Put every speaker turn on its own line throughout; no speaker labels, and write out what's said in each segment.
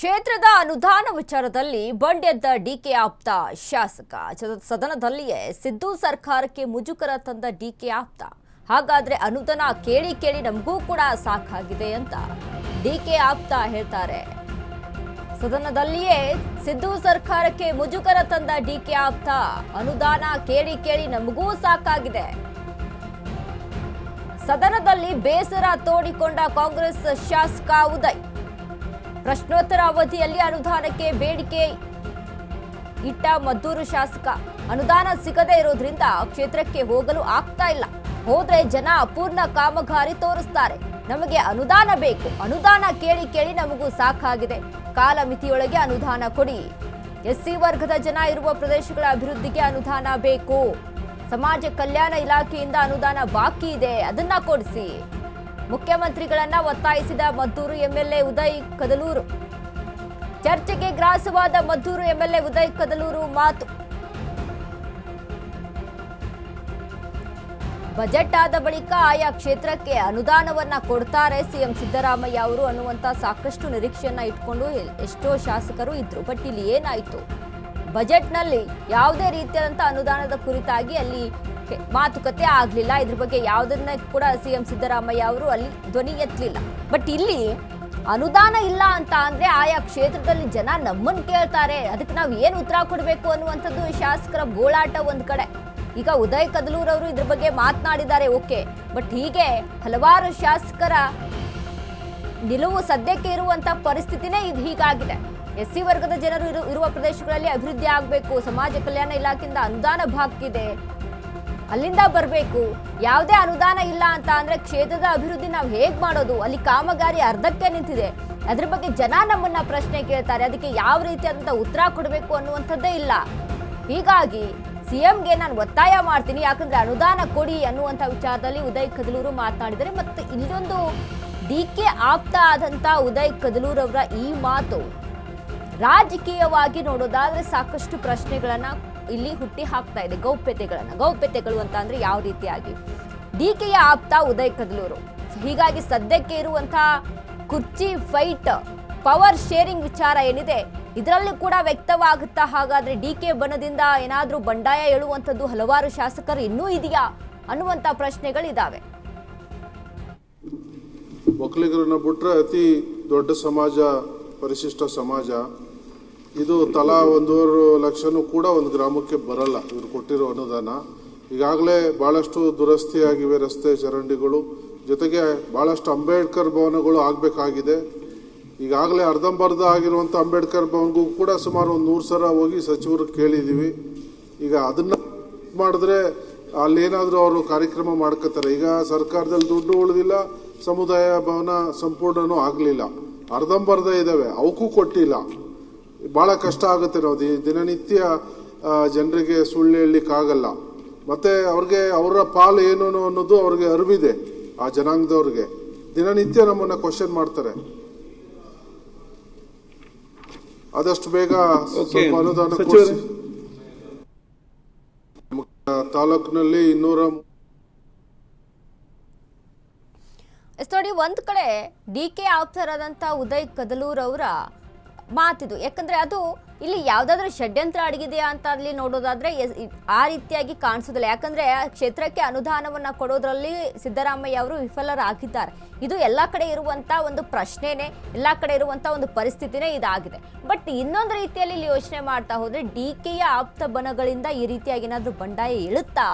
ಕ್ಷೇತ್ರದ ಅನುದಾನ ವಿಚಾರದಲ್ಲಿ ಬಂಡೆದ್ದ ಡಿಕೆ ಆಪ್ತ ಶಾಸಕ ಸದನದಲ್ಲಿಯೇ ಸಿದ್ದು ಸರ್ಕಾರಕ್ಕೆ ಮುಜುಗರ ತಂದ ಡಿಕೆ ಆಪ್ತ. ಹಾಗಾದ್ರೆ ಅನುದಾನ ಕೇಳಿ ಕೇಳಿ ನಮಗೂ ಕೂಡ ಸಾಕಾಗಿದೆ ಅಂತ ಡಿಕೆ ಆಪ್ತ ಹೇಳ್ತಾರೆ. ಸದನದಲ್ಲಿಯೇ ಸಿದ್ದು ಸರ್ಕಾರಕ್ಕೆ ಮುಜುಗರ ತಂದ ಡಿಕೆ ಆಪ್ತ. ಅನುದಾನ ಕೇಳಿ ಕೇಳಿ ನಮಗೂ ಸಾಕಾಗಿದೆ. ಸದನದಲ್ಲಿ ಬೇಸರ ತೋಡಿಕೊಂಡ ಕಾಂಗ್ರೆಸ್ ಶಾಸಕ ಉದಯ್. ಪ್ರಶ್ನೋತ್ತರ ಅವಧಿಯಲ್ಲಿ ಅನುದಾನಕ್ಕೆ ಬೇಡಿಕೆ ಇಟ್ಟ ಮದ್ದೂರು ಶಾಸಕ. ಅನುದಾನ ಸಿಗದೇ ಇರೋದ್ರಿಂದ ಕ್ಷೇತ್ರಕ್ಕೆ ಹೋಗಲು ಆಗ್ತಾ ಇಲ್ಲ. ಹೋದ್ರೆ ಜನ ಅಪೂರ್ಣ ಕಾಮಗಾರಿ ತೋರಿಸ್ತಾರೆ. ನಮಗೆ ಅನುದಾನ ಬೇಕು. ಅನುದಾನ ಕೇಳಿ ಕೇಳಿ ನಮಗೂ ಸಾಕಾಗಿದೆ. ಕಾಲಮಿತಿಯೊಳಗೆ ಅನುದಾನ ಕೊಡಿ. ಎಸ್ಸಿ ವರ್ಗದ ಜನ ಇರುವ ಪ್ರದೇಶಗಳ ಅಭಿವೃದ್ಧಿಗೆ ಅನುದಾನ ಬೇಕು. ಸಮಾಜ ಕಲ್ಯಾಣ ಇಲಾಖೆಯಿಂದ ಅನುದಾನ ಬಾಕಿ ಇದೆ, ಅದನ್ನ ಕೊಡಿಸಿ. ಮುಖ್ಯಮಂತ್ರಿಗಳನ್ನ ಒತ್ತಾಯಿಸಿದ ಮದ್ದೂರು ಎಂಎಲ್ಎ ಉದಯ್ ಕದಲೂರು. ಚರ್ಚೆಗೆ ಗ್ರಾಸವಾದ ಮದ್ದೂರು ಎಂಎಲ್ಎ ಉದಯ್ ಕದಲೂರು ಮಾತು. ಬಜೆಟ್ ಆದ ಬಳಿಕ ಆಯಾ ಕ್ಷೇತ್ರಕ್ಕೆ ಅನುದಾನವನ್ನ ಕೊಡ್ತಾರೆ ಸಿಎಂ ಸಿದ್ದರಾಮಯ್ಯ ಅವರು ಅನ್ನುವಂತ ಸಾಕಷ್ಟು ನಿರೀಕ್ಷೆಯನ್ನ ಇಟ್ಕೊಂಡು ಎಷ್ಟೋ ಶಾಸಕರು ಇದ್ರು. ಬಟ್ ಇಲ್ಲಿ ಏನಾಯ್ತು, ಬಜೆಟ್ನಲ್ಲಿ ಯಾವುದೇ ರೀತಿಯಾದಂಥ ಅನುದಾನದ ಕುರಿತಾಗಿ ಅಲ್ಲಿ ಮಾತುಕತೆ ಆಗಲಿಲ್ಲ. ಇದ್ರ ಬಗ್ಗೆ ಯಾವುದನ್ನ ಕೂಡ ಸಿಎಂ ಸಿದ್ದರಾಮಯ್ಯ ಅವರು ಅಲ್ಲಿ ಧ್ವನಿ ಎತ್ತಲಿಲ್ಲ. ಬಟ್ ಇಲ್ಲಿ ಅನುದಾನ ಇಲ್ಲ ಅಂತ ಅಂದ್ರೆ ಆಯಾ ಕ್ಷೇತ್ರದಲ್ಲಿ ಜನ ನಮ್ಮನ್ನು ಕೇಳ್ತಾರೆ, ಅದಕ್ಕೆ ನಾವು ಏನು ಉತ್ತರ ಕೊಡಬೇಕು ಅನ್ನುವಂಥದ್ದು ಶಾಸಕರ ಗೋಳಾಟ ಒಂದ್ ಕಡೆ. ಈಗ ಉದಯ್ ಕದಲೂರ್ ಅವರು ಇದ್ರ ಬಗ್ಗೆ ಮಾತನಾಡಿದ್ದಾರೆ, ಓಕೆ. ಬಟ್ ಹೀಗೆ ಹಲವಾರು ಶಾಸಕರ ನಿಲುವು ಸದ್ಯಕ್ಕೆ ಇರುವಂತ ಪರಿಸ್ಥಿತಿನೇ ಇದು ಹೀಗಾಗಿದೆ. ಎಸ್ಸಿ ವರ್ಗದ ಜನರು ಇರುವ ಪ್ರದೇಶಗಳಲ್ಲಿ ಅಭಿವೃದ್ಧಿ ಆಗಬೇಕು. ಸಮಾಜ ಕಲ್ಯಾಣ ಇಲಾಖೆಯಿಂದ ಅನುದಾನ ಬಾಕಿ ಇದೆ, ಅಲ್ಲಿಂದ ಬರಬೇಕು. ಯಾವುದೇ ಅನುದಾನ ಇಲ್ಲ ಅಂತ ಅಂದ್ರೆ ಕ್ಷೇತ್ರದ ಅಭಿವೃದ್ಧಿ ನಾವು ಹೇಗ್ ಮಾಡೋದು? ಅಲ್ಲಿ ಕಾಮಗಾರಿ ಅರ್ಧಕ್ಕೆ ನಿಂತಿದೆ. ಅದ್ರ ಬಗ್ಗೆ ಜನ ನಮ್ಮನ್ನ ಪ್ರಶ್ನೆ ಕೇಳ್ತಾರೆ, ಅದಕ್ಕೆ ಯಾವ ರೀತಿಯಾದಂಥ ಉತ್ತರ ಕೊಡಬೇಕು ಅನ್ನುವಂಥದ್ದೇ ಇಲ್ಲ. ಹೀಗಾಗಿ ಸಿಎಂಗೆ ನಾನು ಒತ್ತಾಯ ಮಾಡ್ತೀನಿ, ಯಾಕಂದ್ರೆ ಅನುದಾನ ಕೊಡಿ ಅನ್ನುವಂಥ ವಿಚಾರದಲ್ಲಿ ಉದಯ್ ಕದಲೂರು ಮಾತನಾಡಿದರೆ. ಮತ್ತು ಇಲ್ಲೊಂದು ಡಿಕೆ ಆಪ್ತ ಆದಂಥ ಉದಯ್ ಕದಲೂರ್ ಅವರ ಈ ಮಾತು ರಾಜಕೀಯವಾಗಿ ನೋಡೋದಾದ್ರೆ ಸಾಕಷ್ಟು ಪ್ರಶ್ನೆಗಳನ್ನ ಇಲ್ಲಿ ಹುಟ್ಟಿ ಹಾಕ್ತಾ ಇದೆ. ಗೌಪ್ಯತೆಗಳು ಅಂತ ಅಂದ್ರೆ ಯಾವ ರೀತಿಯಾಗಿ ಡಿಕೆಯ ಆಪ್ತ ಉದಯ್ ಕದಲೂರು. ಹೀಗಾಗಿ ಸದ್ಯಕ್ಕೆ ಇರುವಂತಹ ಕುರ್ಚಿ ಫೈಟ್, ಪವರ್ ಶೇರಿಂಗ್ ವಿಚಾರ ಏನಿದೆ ಇದರಲ್ಲಿ ಕೂಡ ವ್ಯಕ್ತವಾಗುತ್ತಾ. ಹಾಗಾದ್ರೆ ಡಿಕೆ ಬಣದಿಂದ ಏನಾದ್ರೂ ಬಂಡಾಯ ಹೇಳುವಂಥದ್ದು ಹಲವಾರು ಶಾಸಕರು ಇನ್ನೂ ಇದೆಯಾ ಅನ್ನುವಂತ ಪ್ರಶ್ನೆಗಳಿದಾವೆ.
ಒಕ್ಕಲಿಗರನ್ನ ಬಿಟ್ರೆ ಅತಿ ದೊಡ್ಡ ಸಮಾಜ ಪರಿಶಿಷ್ಟ ಸಮಾಜ ಇದು. ತಲಾ 1.5 ಲಕ್ಷನೂ ಕೂಡ ಒಂದು ಗ್ರಾಮಕ್ಕೆ ಬರಲ್ಲ ಇವರು ಕೊಟ್ಟಿರೋ ಅನುದಾನ. ಈಗಾಗಲೇ ಭಾಳಷ್ಟು ದುರಸ್ತಿಯಾಗಿವೆ ರಸ್ತೆ ಚರಂಡಿಗಳು, ಜೊತೆಗೆ ಭಾಳಷ್ಟು ಅಂಬೇಡ್ಕರ್ ಭವನಗಳು ಆಗಬೇಕಾಗಿದೆ. ಈಗಾಗಲೇ ಅರ್ಧಂಬರ್ಧ ಆಗಿರುವಂಥ ಅಂಬೇಡ್ಕರ್ ಭವನ್ಗೂ ಕೂಡ ಸುಮಾರು ಒಂದು 100 ಸಲ ಹೋಗಿ ಸಚಿವರು ಕೇಳಿದ್ದೀವಿ. ಈಗ ಅದನ್ನ ಮಾಡಿದ್ರೆ ಅಲ್ಲೇನಾದರೂ ಅವರು ಕಾರ್ಯಕ್ರಮ ಮಾಡ್ಕೋತಾರೆ. ಈಗ ಸರ್ಕಾರದಲ್ಲಿ ದುಡ್ಡು ಉಳಿದಿಲ್ಲ, ಸಮುದಾಯ ಭವನ ಸಂಪೂರ್ಣನೂ ಆಗಲಿಲ್ಲ, ಅರ್ಧಂಬರ್ಧ ಇದ್ದಾವೆ, ಅವಕ್ಕೂ ಕೊಟ್ಟಿಲ್ಲ. ಭಾಳ ಕಷ್ಟ ಆಗುತ್ತೆ. ನಾವು ದಿನನಿತ್ಯ ಜನರಿಗೆ ಸುಳ್ಳು ಹೇಳಲಿಕ್ಕಾಗಲ್ಲ. ಮತ್ತೆ ಅವ್ರಿಗೆ ಅವರ ಪಾಲು ಏನು ಅನ್ನೋದು ಅವ್ರಿಗೆ ಅರಿವಿದೆ. ಆ ಜನಾಂಗದವ್ರಿಗೆ ದಿನನಿತ್ಯ ನಮ್ಮನ್ನ ಕ್ವಶನ್ ಮಾಡ್ತಾರೆ. ಆದಷ್ಟು ಬೇಗ ಸ್ವಲ್ಪ ಅನುದಾನ ಕೊಡಿಸಿ. ತಾಲೂಕಿನಲ್ಲಿ 200
ನೋಡಿ, ಒಂದ್ ಕಡೆ ಡಿಕೆ ಆಪ್ತರಾದಂಥ ಉದಯ್ ಕದಲೂರ್ ಅವರ ಮಾತಿದು. ಯಾಕಂದ್ರೆ ಅದು ಇಲ್ಲಿ ಯಾವ್ದಾದ್ರೂ ಷಡ್ಯಂತ್ರ ಅಡಗಿದೆಯಾ ಅಂತ ಅಲ್ಲಿ ನೋಡೋದಾದ್ರೆ ಆ ರೀತಿಯಾಗಿ ಕಾಣಿಸೋದಿಲ್ಲ. ಯಾಕಂದ್ರೆ ಕ್ಷೇತ್ರಕ್ಕೆ ಅನುದಾನವನ್ನ ಕೊಡೋದ್ರಲ್ಲಿ ಸಿದ್ದರಾಮಯ್ಯ ಅವರು ವಿಫಲರಾಗಿದ್ದಾರೆ. ಇದು ಎಲ್ಲಾ ಕಡೆ ಇರುವಂತ ಒಂದು ಪ್ರಶ್ನೆನೇ, ಎಲ್ಲಾ ಕಡೆ ಇರುವಂತ ಒಂದು ಪರಿಸ್ಥಿತಿನೇ ಇದಾಗಿದೆ. ಬಟ್ ಇನ್ನೊಂದು ರೀತಿಯಲ್ಲಿ ಇಲ್ಲಿ ಯೋಚನೆ ಮಾಡ್ತಾ ಹೋದ್ರೆ ಡಿಕೆಯ ಆಪ್ತ ಬಣಗಳಿಂದ ಈ ರೀತಿಯಾಗಿ ಏನಾದ್ರೂ ಬಂಡಾಯ ಇಳುತ್ತಾ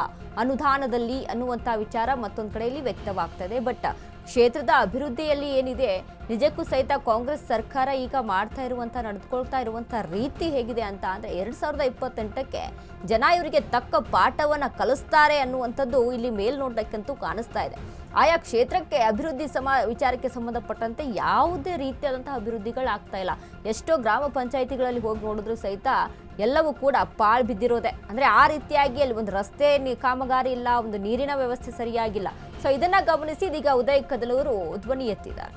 ಅನುದಾನದಲ್ಲಿ ಅನ್ನುವಂತ ವಿಚಾರ ಮತ್ತೊಂದು ಕಡೆಯಲ್ಲಿ ವ್ಯಕ್ತವಾಗ್ತಾ ಇದೆ. ಬಟ್ ಕ್ಷೇತ್ರದ ಅಭಿವೃದ್ಧಿಯಲ್ಲಿ ಏನಿದೆ, ನಿಜಕ್ಕೂ ಸಹಿತ ಕಾಂಗ್ರೆಸ್ ಸರ್ಕಾರ ಈಗ ಮಾಡ್ತಾ ಇರುವಂತ ನಡೆದುಕೊಳ್ತಾ ಇರುವಂತ ರೀತಿ ಹೇಗಿದೆ ಅಂತ ಅಂದ್ರೆ 2028ಕ್ಕೆ ಜನ ಇವರಿಗೆ ತಕ್ಕ ಪಾಠವನ್ನ ಕಲಿಸ್ತಾರೆ ಅನ್ನುವಂಥದ್ದು ಇಲ್ಲಿ ಮೇಲ್ನೋಟಕ್ಕಂತೂ ಕಾಣಿಸ್ತಾ ಇದೆ. ಆಯಾ ಕ್ಷೇತ್ರಕ್ಕೆ ಅಭಿವೃದ್ಧಿ ವಿಚಾರಕ್ಕೆ ಸಂಬಂಧಪಟ್ಟಂತೆ ಯಾವುದೇ ರೀತಿಯಾದಂತಹ ಅಭಿವೃದ್ಧಿಗಳಾಗ್ತಾ ಇಲ್ಲ. ಎಷ್ಟೋ ಗ್ರಾಮ ಪಂಚಾಯಿತಿಗಳಲ್ಲಿ ಹೋಗಿ ನೋಡಿದ್ರು ಸಹಿತ ಎಲ್ಲವೂ ಕೂಡ ಪಾಳು ಬಿದ್ದಿರೋದೆ. ಅಂದ್ರೆ ಆ ರೀತಿಯಾಗಿ ಅಲ್ಲಿ ಒಂದು ರಸ್ತೆ ಕಾಮಗಾರಿ ಇಲ್ಲ, ಒಂದು ನೀರಿನ ವ್ಯವಸ್ಥೆ ಸರಿಯಾಗಿಲ್ಲ. ಸೊ ಇದನ್ನ ಗಮನಿಸಿ ಇದೀಗ ಉದಯ್ ಕದಲೂರು ಧ್ವನಿ ಎತ್ತಿದ್ದಾರೆ.